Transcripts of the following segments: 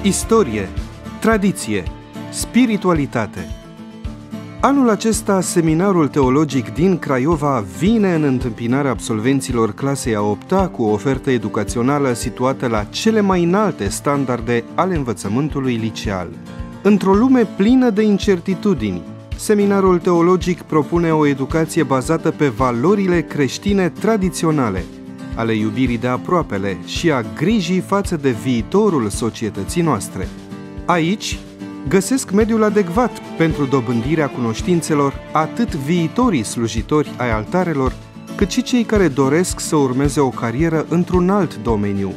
istorie, tradiție, spiritualitate. Anul acesta, Seminarul Teologic din Craiova vine în întâmpinarea absolvenților clasei a 8-a cu o ofertă educațională situată la cele mai înalte standarde ale învățământului liceal. Într-o lume plină de incertitudini, Seminarul Teologic propune o educație bazată pe valorile creștine tradiționale, ale iubirii de aproapele și a grijii față de viitorul societății noastre. Aici găsesc mediul adecvat pentru dobândirea cunoștințelor atât viitorii slujitori ai altarelor, cât și cei care doresc să urmeze o carieră într-un alt domeniu.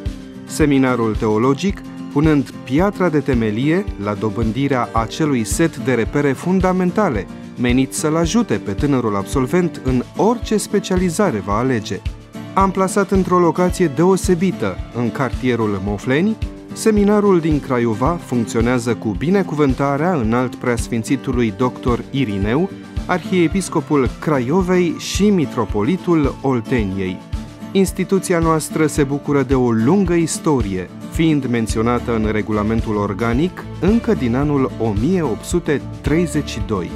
Seminarul Teologic, punând piatra de temelie la dobândirea acelui set de repere fundamentale, menit să-l ajute pe tânărul absolvent în orice specializare va alege. Amplasat într-o locație deosebită, în cartierul Mofleni, Seminarul din Craiova funcționează cu binecuvântarea înalt preasfințitului dr. Irineu, arhiepiscopul Craiovei și mitropolitul Olteniei. Instituția noastră se bucură de o lungă istorie, fiind menționată în regulamentul organic încă din anul 1832.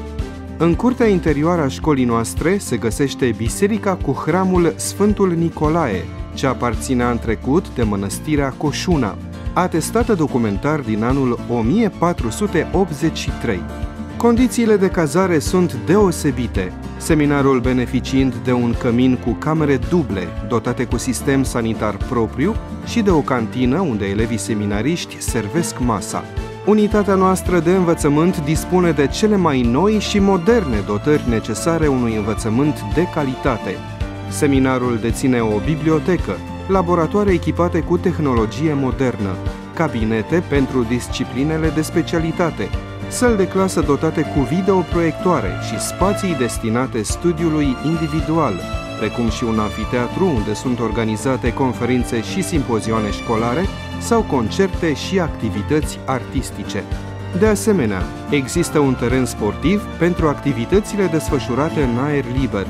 În curtea interioară a școlii noastre se găsește biserica cu hramul Sfântul Nicolae, ce aparținea în trecut de mănăstirea Coșuna, atestată documentar din anul 1483. Condițiile de cazare sunt deosebite, seminarul beneficiind de un cămin cu camere duble, dotate cu sistem sanitar propriu și de o cantină unde elevii seminariști servesc masa. Unitatea noastră de învățământ dispune de cele mai noi și moderne dotări necesare unui învățământ de calitate. Seminarul deține o bibliotecă, laboratoare echipate cu tehnologie modernă, cabinete pentru disciplinele de specialitate, săli de clasă dotate cu videoproiectoare și spații destinate studiului individual, precum și un amfiteatru unde sunt organizate conferințe și simpozioane școlare sau concerte și activități artistice. De asemenea, există un teren sportiv pentru activitățile desfășurate în aer liber,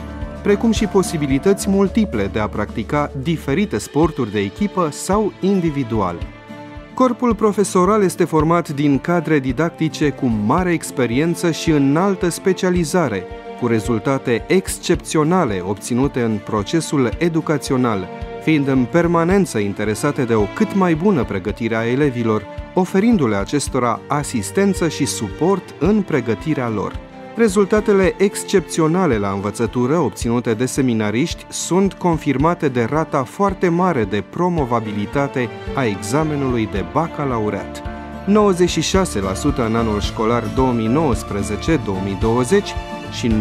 precum și posibilități multiple de a practica diferite sporturi de echipă sau individual. Corpul profesoral este format din cadre didactice cu mare experiență și înaltă specializare, cu rezultate excepționale obținute în procesul educațional, fiind în permanență interesate de o cât mai bună pregătire a elevilor, oferindu-le acestora asistență și suport în pregătirea lor. Rezultatele excepționale la învățătură obținute de seminariști sunt confirmate de rata foarte mare de promovabilitate a examenului de bacalaureat. 96% în anul școlar 2019-2020 și 98%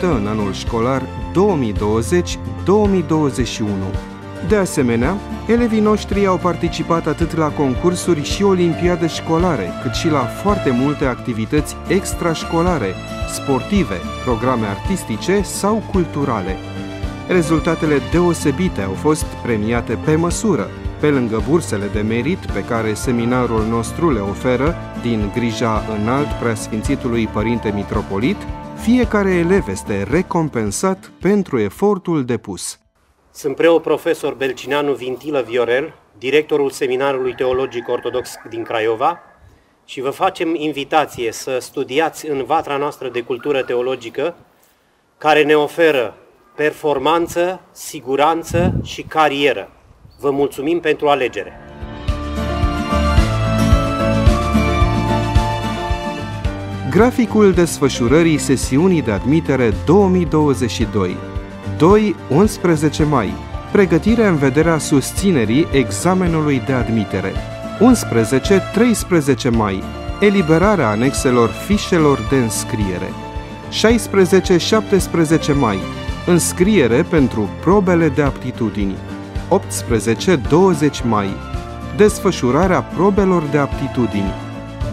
în anul școlar 2020-2021. De asemenea, elevii noștri au participat atât la concursuri și olimpiade școlare, cât și la foarte multe activități extrașcolare, sportive, programe artistice sau culturale. Rezultatele deosebite au fost premiate pe măsură, pe lângă bursele de merit pe care seminarul nostru le oferă din grija înalt preasfințitului Părinte Mitropolit, fiecare elev este recompensat pentru efortul depus. Sunt preot profesor Belcineanu Vintilă Viorel, directorul Seminarului Teologic Ortodox din Craiova, și vă facem invitație să studiați în vatra noastră de cultură teologică, care ne oferă performanță, siguranță și carieră. Vă mulțumim pentru alegere! Graficul desfășurării sesiunii de admitere 2022. 2-11 mai. Pregătirea în vederea susținerii examenului de admitere. 11-13 mai. Eliberarea anexelor fișelor de înscriere. 16-17 mai. Înscriere pentru probele de aptitudini. 18-20 mai. Desfășurarea probelor de aptitudini.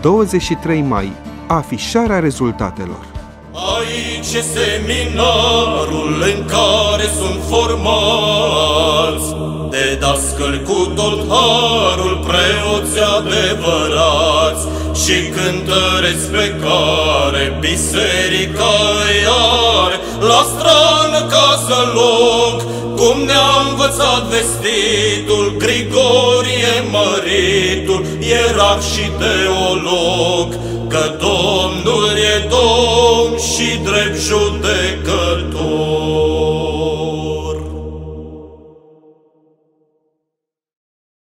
23 mai. Afișarea rezultatelor. Aici e seminarul în care sunt formați de dascăli cu tot harul, preoți adevărați și cântăreți pe care biserica îi are la strană casă loc, cum ne-a învățat vestitul, Grigorie măritul, ierarh și teolog, că Domnul e Domn și drept judecător.